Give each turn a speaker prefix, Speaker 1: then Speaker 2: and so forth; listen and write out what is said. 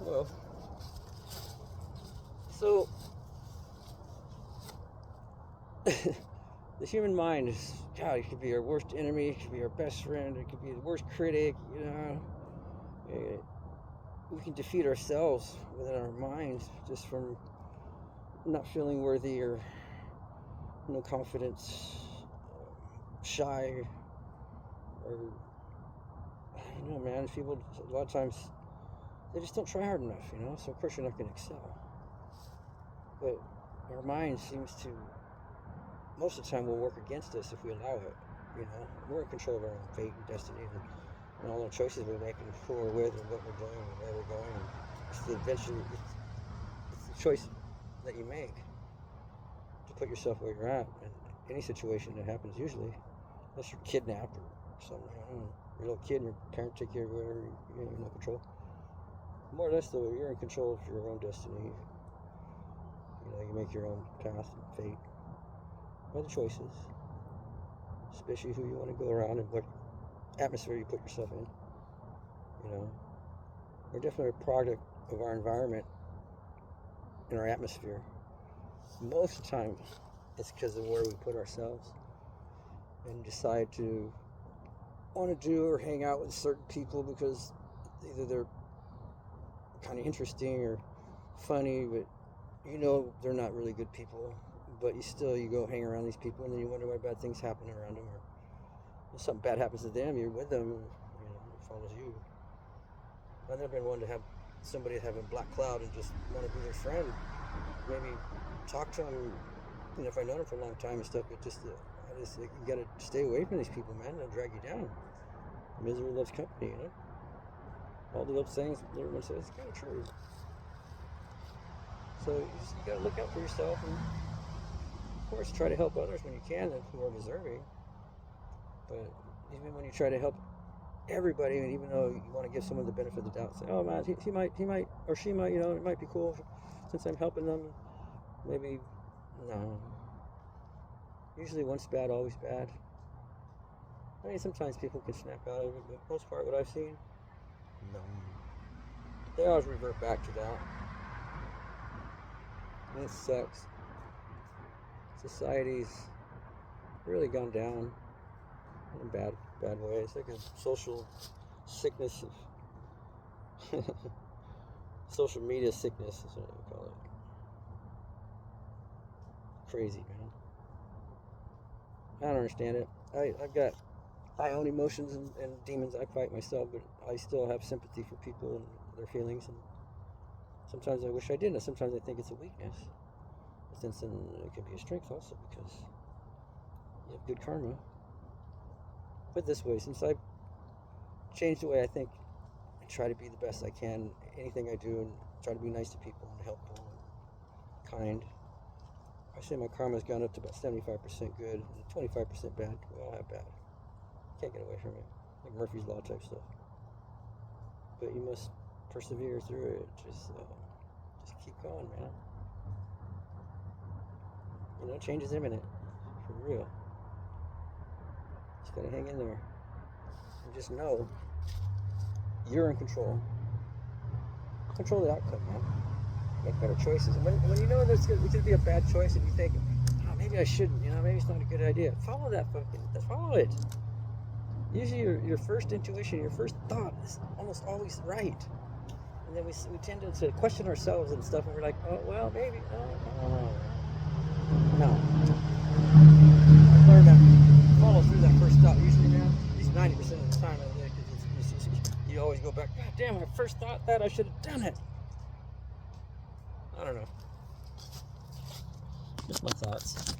Speaker 1: Well, so the human mind is, God, it could be our worst enemy, it could be our best friend, it could be the worst critic, you know. We can defeat ourselves within our minds just from not feeling worthy or no confidence, shy, or I don't know, man. People a lot of times they just don't try hard enough, you know. So of course you're not going to excel. But our mind seems to, most of the time, will work against us if we allow it. You know, we're in control of our own fate and destiny, and all the choices we make, and who we're with, and what we're doing, and where we're going. And it's the choice that you make to put yourself where you're at. And any situation that happens, usually, unless you're kidnapped or something, you know, you're a little kid and your parents take care of you, whatever, you have no control. More or less, though, you're in control of your own destiny. You know, you make your own path and fate by the choices, especially who you want to go around and what atmosphere you put yourself in. You know, we're definitely a product of our environment and our atmosphere. Most of the time, it's because of where we put ourselves and decide to want to do or hang out with certain people because either they're kind of interesting or funny, but you know they're not really good people, but you go hang around these people, and then you wonder why bad things happen around them, or if something bad happens to them, you're with them, and, you know, it follows you. I've never been one to have somebody have a black cloud and just want to be their friend. Maybe talk to them, you know, if I know them for a long time and stuff, but you gotta stay away from these people, man. They'll drag you down. Misery loves company, you know. All the old sayings that everyone says is kind of true. So you gotta look out for yourself, and of course try to help others when you can who are deserving. But even when you try to help everybody, and even though you want to give someone the benefit of the doubt, say, oh man, he might, or she might, you know, it might be cool since I'm helping them. Maybe, no. Usually once bad, always bad. I mean, sometimes people can snap out of it, but most part, what I've seen, no. They always revert back to that. And it sucks. Society's really gone down in bad ways. Like a social sickness of social media sickness is what I call it. Crazy, man. I don't understand it. I've got my own emotions and demons I fight myself, but I still have sympathy for people and their feelings, and sometimes I wish I didn't. Sometimes I think it's a weakness. But then it can be a strength also, because you have good karma. Put it this way, since I've changed the way I think and try to be the best I can, anything I do, and try to be nice to people and helpful and kind, I say my karma's gone up to about 75% good and 25% bad. We all have bad. Can't get away from it. Like Murphy's Law type stuff. But you must persevere through it. Just keep going, man. You know, change is imminent. For real. Just gotta hang in there. And just know you're in control. Control the outcome, man. Make better choices. And when you know it could be a bad choice, and you think, oh, maybe I shouldn't, you know, maybe it's not a good idea. Follow it. Usually your first intuition, your first thought is almost always right. And then we tend to question ourselves and stuff, and we're like, oh, well, maybe. No. I've learned that follow through that first thought usually, man. At least 90% of the time, because you always go back, God damn, I first thought that, I should have done it. I don't know. Just my thoughts.